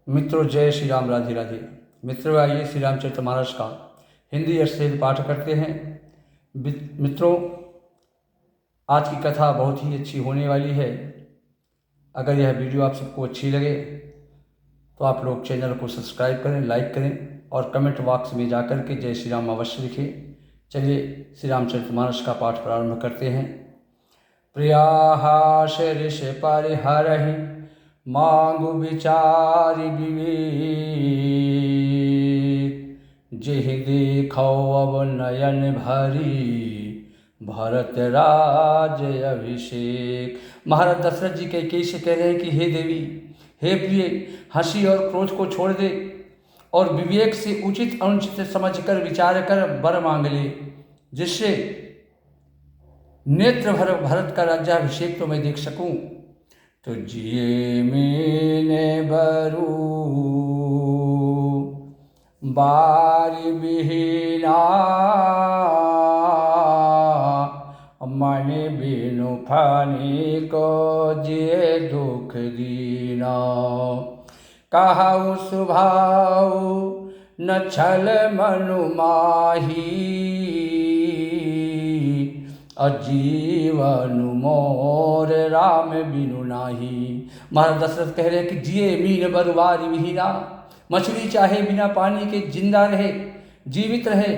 मित्रों, जय श्री राम, राधे राधे। मित्रों, आइए श्री रामचरितमानस का हिंदी अर्थ से पाठ करते हैं। मित्रों, आज की कथा बहुत ही अच्छी होने वाली है। अगर यह वीडियो आप सबको अच्छी लगे तो आप लोग चैनल को सब्सक्राइब करें, लाइक करें और कमेंट बॉक्स में जाकर के जय श्री राम अवश्य लिखें। चलिए श्री रामचरितमानस का पाठ प्रारंभ करते हैं। प्रियाहास ऋष परिहरहि मांगु विचारि विवेक, जेहि देखौ अब नयन भरी भरत राज अभिषेक। महाराज दशरथ जी कैकेयी से कह रहे हैं कि हे देवी, हे प्रिय, हंसी और क्रोध को छोड़ दे और विवेक से उचित अनुचित समझकर विचार कर वर मांग ले, जिससे नेत्र भर भरत का राज्याभिषेक तो मैं देख सकूं। तो जिये मीने बरू बारी बिहीना, मन बिनु फानी को जिये दुख दीना। कहु सुभाऊ न छल मनु माही, अजीवन मोर राम बिनु नाही। महाराज दशरथ कह रहे हैं कि जिये मीन बरुवारी विहीना, मछली चाहे बिना पानी के जिंदा रहे, जीवित रहे,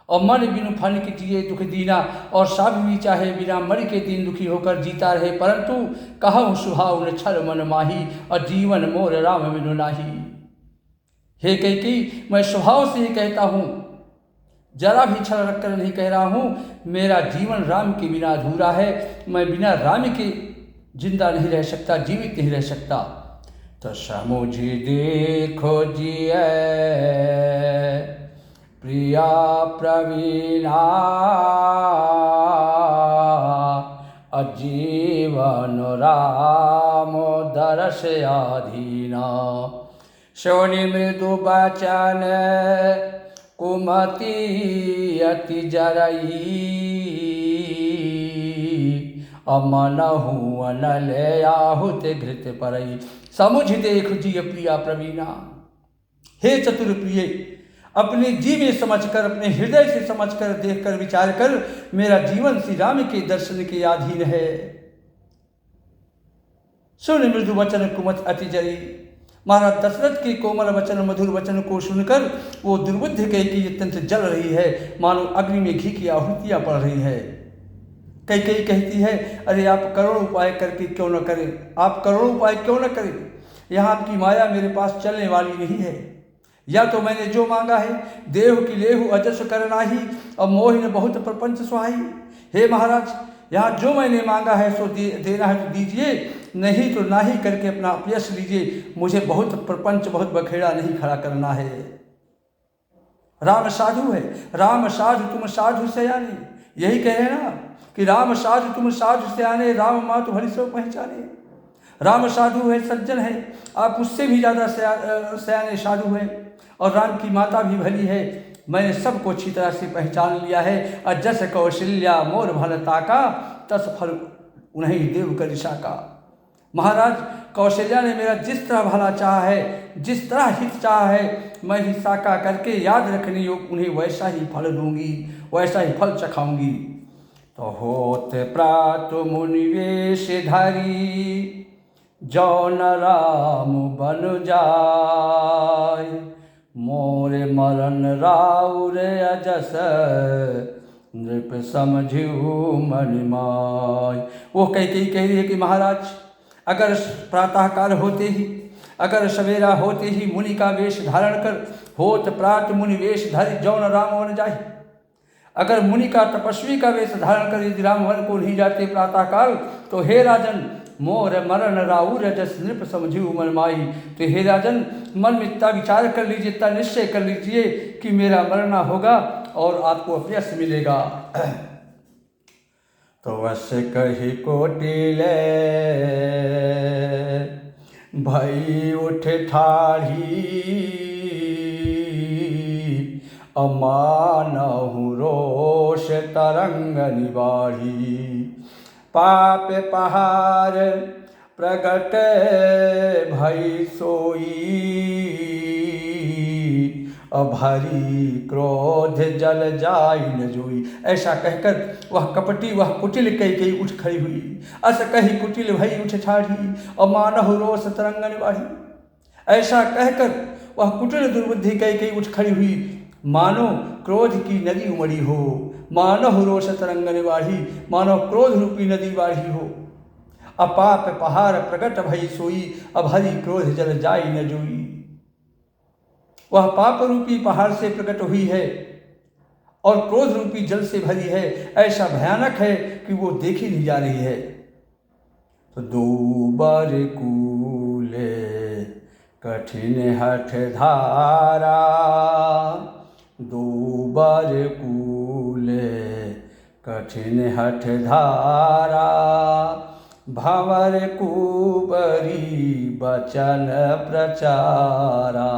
और मन बिनु फन के जिए दुख दीना, और साभी भी चाहे बिना मर के दिन दुखी होकर जीता रहे, परंतु कहूँ सुहाव न छल मन माही, और जीवन मोर राम बिनु नाही। हे कैकेयी, मैं स्वभाव से ही कहता हूँ, जरा भी छल रखकर नहीं कह रहा हूँ, मेरा जीवन राम के बिना अधूरा है। मैं बिना राम के जिंदा नहीं रह सकता, जीवित नहीं रह सकता। तो समुझि देखो जिये प्रिया प्रवीणा, अजीवन राम दरस आधीना। सोनि मृदु बचन कुमति अति जरई, अमनहु अनल आहुत घृत परई। समुझ देख जिय प्रिया प्रवीणा, हे चतुर प्रिय, अपने जी में समझकर, अपने हृदय से समझकर, देखकर, विचार कर, मेरा जीवन श्री राम के दर्शन के अधीन है। सुन मृदु वचन कुमत अति जरी। महाराज दशरथ के कोमल वचन, मधुर वचन को सुनकर वो दुर्बुद्धि कैकेयी अत्यंत जल रही है, मानो अग्नि में घी की आहुतियाँ पड़ रही है। कैकेयी कहती है, अरे आप करोड़ उपाय करके क्यों न करें, आप करोड़ उपाय क्यों न करें, यहाँ आपकी माया मेरे पास चलने वाली नहीं है। या तो मैंने जो मांगा है, देव की लेहु अजस करना ही, और मोहिन बहुत प्रपंच सुहाई। हे महाराज, यहाँ जो मैंने मांगा है सो देना है तो दीजिए, नहीं तो ना ही करके अपना अपयश लीजिए। मुझे बहुत प्रपंच, बहुत बखेड़ा नहीं खड़ा करना है। राम साधु है, राम साधु तुम साधु सयाने, यही कह रहे ना कि राम साधु तुम साधु सयाने, राम मातु हरि सो पहचाने। राम साधु है, सज्जन है, आप उससे भी ज़्यादा सयाने साधु हैं, और राम की माता भी भली है। मैंने सबको अच्छी तरह से पहचान लिया है। अजस कौशल्या मोर भलता का, तस फल उन्हें देव कर दिशा का। महाराज कौशल्या ने मेरा जिस तरह भला चाहा है, जिस तरह हित चाहा है, मैं ही साका करके याद रखने योग उन्हें वैसा ही फल दूंगी, वैसा ही फल चखाऊंगी। तो होत प्रात मुनिवेश धरी, जौन राम बन जाय, मोरे मरण राउर अजस नृप समझिऊ मणिमाय। वो कैकेयी कह रही है कि महाराज, अगर प्रातःकाल होते ही, अगर सवेरा होते ही मुनि का वेश धारण कर, होत प्रात मुनि वेश धरि जौन राम बन जाए, अगर मुनि का तपस्वी का वेश धारण कर यदि राम वन को नहीं जाते प्रातःकाल, तो हे राजन, मोर मरण राउर जस नृप समझिऊ मन माई। तो हे राजन, मन में इतना विचार कर लीजिए, इतना निश्चय कर लीजिए कि मेरा मरना होगा और आपको अपयश मिलेगा। तो वश कही कोटिले भई उठ ठाढ़ी, अमानहु रोष तरंग निवाही। पाप पहार प्रगट भई सोई, अभारी क्रोध जल जाई न जोई। ऐसा कहकर वह कपटी, वह कुटिल कैकेयी उठ खड़ी हुई। अस कही कुटिल भई उठ ठाढ़ी, और मानहु रोष तरंगन बाढ़ी। ऐसा कहकर वह कुटिल दुर्बुद्धि कैकेयी उठ खड़ी हुई, मानो क्रोध की नदी उमड़ी हो, मानहु रोष तरंगन बाढ़ी, मानो क्रोध रूपी नदी बाढ़ी हो। अपाप पहाड़ प्रगट भई सोई, अभारी क्रोध जल जाई न जोई। वह पाप रूपी पहाड़ से प्रकट हुई है और क्रोध रूपी जल से भरी है। ऐसा भयानक है कि वो देखी नहीं जा रही है। तो दो बार कूले कठिन हठ धारा, दो बार कूले कठिन हठ धारा, भंवर कुबरी बचन प्रचारा।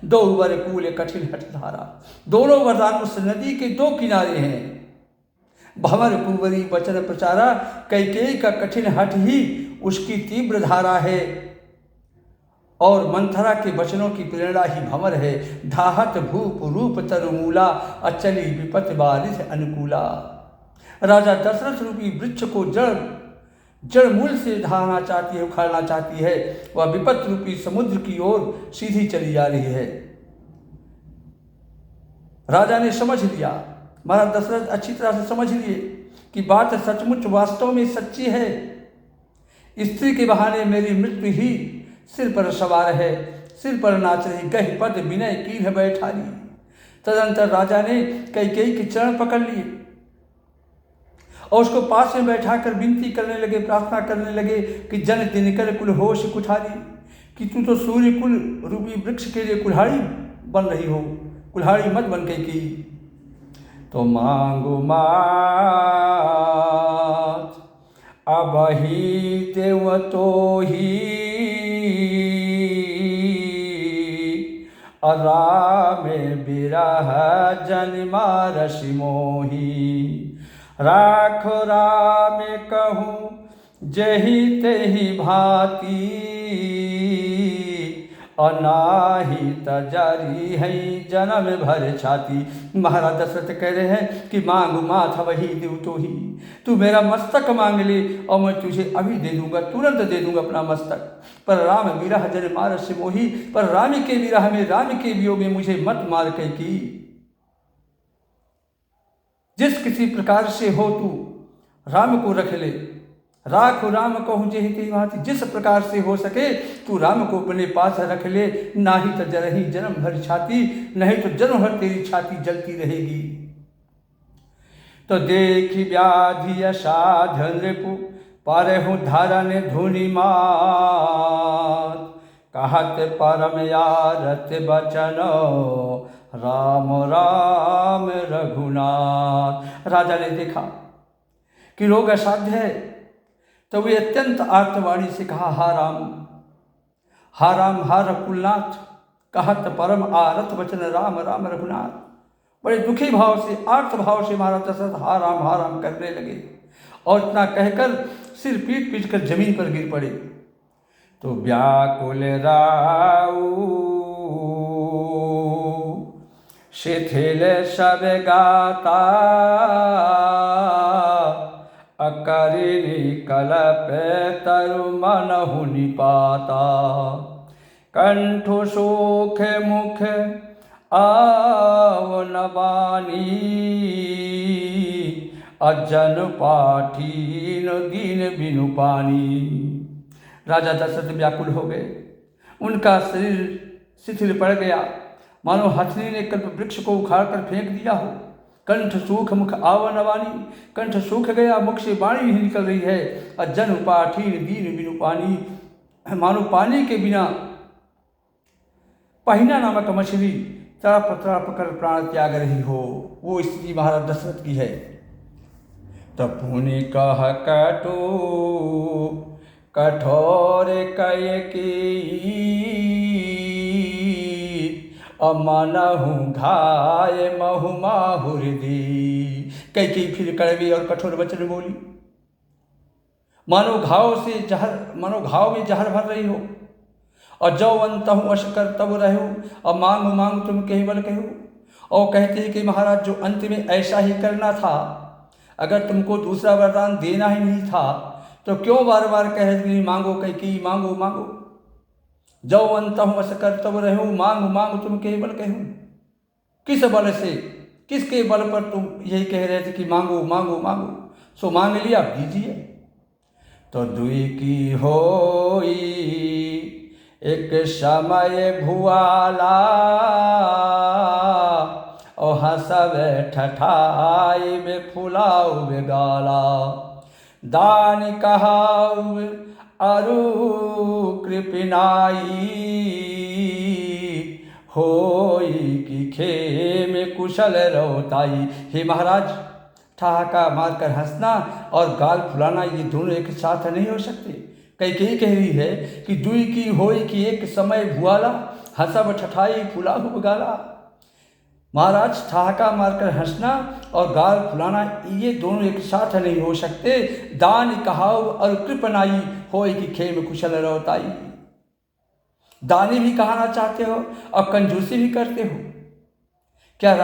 दो वर कूल कठिन हठ धारा, दोनों वरदान उस नदी के दो किनारे हैं। भंवर कुबरी बचन प्रचारा, कैकेयी का कठिन हठ ही उसकी तीव्र धारा है और मंथरा के वचनों की प्रेरणा ही भंवर है। ढाहत भूप रूप तरुमूला, अचली विपत बारिश अनुकूला। राजा दशरथ रूपी वृक्ष को जड़ मूल से ढाना चाहती है, उखाड़ना चाहती है। वह विपत रूपी समुद्र की ओर सीधी चली जा रही है। राजा ने समझ लिया, महाराज दशरथ अच्छी तरह से समझ लिए कि बात सचमुच वास्तव में सच्ची है। स्त्री के बहाने मेरी मृत्यु ही सिर पर सवार है, सिर पर नाच रही गह पद विनय कीन्ह बैठाली। तदंतर राजा ने कैकेयी के चरण पकड़ लिए और उसको पास में बैठाकर विनती करने लगे, प्रार्थना करने लगे कि जन दिनकर कुल होश कुठारी, कि तू तो सूर्य कुल रूपी वृक्ष के लिए कुल्हाड़ी बन रही हो, कुल्हाड़ी मत बन कैकेयी। तो मांगो मात अबही देव तो ही, राम बिरह जनिमा रसि मोही। राखो राम कहूँ जही तेहि भांति, अनाही तजारी है जन्म भर छाती। महाराज दशरथ कह रहे हैं कि मांगू माथा वही देव तो ही, तू मेरा मस्तक मांग ले और मैं तुझे अभी दे दूंगा, तुरंत दे दूंगा अपना मस्तक। पर राम विरह जन मार से मोही, पर राम के विरह में, राम के वियोग में मुझे मत मार कैकेयी। जिस किसी प्रकार से हो तू राम को रख ले, राख राम कहूँ जेहि तेहि भांति। जिस प्रकार से हो सके तू राम को अपने पास रख ले, नाही तो जरही जन्म भर छाती, नहीं तो जन्म भर तेरी छाती जलती रहेगी। तो देखी व्याधि असाध नृपु, परहु धरन धुनि मात। कहत परम यारत बचनो, राम राम रघुनाथ। राजा ने देखा कि रोग असाध्य है, तो वे अत्यंत आर्तवाणी से कहा, हा राम हा रघुनाथ। कहत परम आरत वचन, राम राम रघुनाथ। बड़े दुखी भाव से, आर्त भाव से महाराज दशरथ हा राम करने लगे और इतना कहकर सिर पीट पीट कर जमीन पर गिर पड़े। तो व्याकुल राऊ शिथिल सब गाता, अकरिणी कलप तरु मनहु निपाता। कंठु सुख मुख आवो न बानी, अजन पाठीन दीन बिनु पानी। राजा दशरथ व्याकुल हो गए, उनका शरीर शिथिल पड़ गया, मानो हथनी ने कल्प वृक्ष को उखाड़ कर फेंक दिया हो। कंठ सूख मुख आवन वाणी, कंठ सूख गया, मुख से वाणी ही निकल रही है। अजन पाठीन दीन बिनु पानी, मानो पानी के बिना पहिना नामक मछली तड़प तड़प कर प्राण त्याग रही हो। वो स्त्री महाराज दशरथ की है। तब पुनि कह कटो कठोर कैकेयी, अमनहु घाय महु माहुर दी। कैकेयी फिर कड़वी और कठोर वचन बोली मानो घाव में जहर भर रही हो। और जो अंतहु अश कर तब रहो, और मांग मांग तुम केवल कहो। और कहते हैं कि महाराज जो अंत में ऐसा ही करना था, अगर तुमको दूसरा वरदान देना ही नहीं था तो क्यों बार बार कह रही मांगो कई मांगो मांगो। जो अंतहु अश कर तब रहो, मांग मांग तुम केवल कहो। किस बल से, किसके बल पर तुम यही कह रहे थे कि मांगो मांगो मांगो। सो मांग लिया, अब दीजिए। तो दुई की होई एक समय भुआला, और हंसवे ठठाई में फुलाऊ गाला। दान कहाऊ अरु कृपनाई, होई कि खेम कुशल रोताई। हे महाराज, ठहाका मारकर हंसना और गाल फुलाना ये दोनों एक साथ नहीं हो सकते। कई कह रही है कि दुई की होई कि एक समय भुआला, हंसब ठठाई फुलाहु गाला। महाराज, ठहाका मारकर हंसना और गाल फुलाना ये दोनों एक साथ नहीं हो सकते। दान कहाऊ और कृपनाई, होई कि खेम कुशल रोताई। दानी भी कहना चाहते हो और कंजूसी भी करते हो। क्या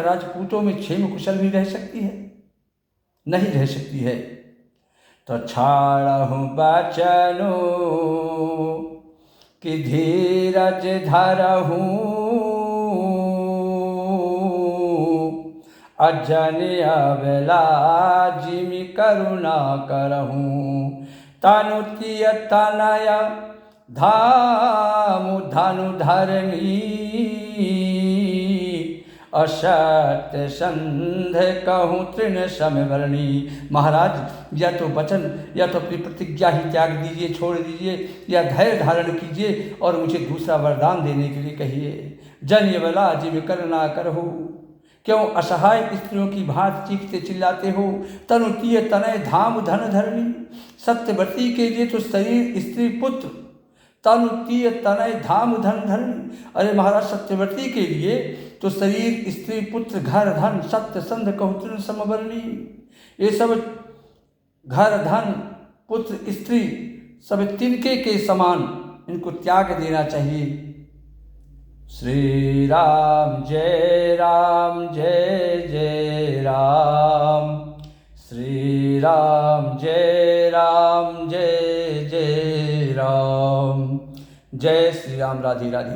राजपूतों में क्षेम कुशल भी रह सकती है? नहीं रह सकती है। तो छाड़हु बचनो कि धीरज धरहु, अजन अबला जिमि करुणा करहूँ। तनु तिय तनय धामु धनु धरणी, असत्य संध कहूँ तृण समवरणी। महाराज, या तो वचन या तो अपनी प्रतिज्ञा ही त्याग दीजिए, छोड़ दीजिए, या धैर्य धारण कीजिए और मुझे दूसरा वरदान देने के लिए कहिए। जन बला जिम करना करहु, क्यों असहाय स्त्रियों की भांति चीखते चिल्लाते हो। तनु तिय तनय धाम धन धरणी, सत्यवती के लिए तो शरीर स्त्री पुत्र, तनु तिय तनय धाम धन धरणी। अरे महाराज, सत्यवती के लिए तो शरीर स्त्री पुत्र घर धन सत्य संध कहूँ समवर्णी। ये सब घर धन पुत्र स्त्री सब तिनके के समान, इनको त्याग देना चाहिए। श्री राम जय जय राम, श्री राम जय जय राम। जय श्री राम। राधे राधे।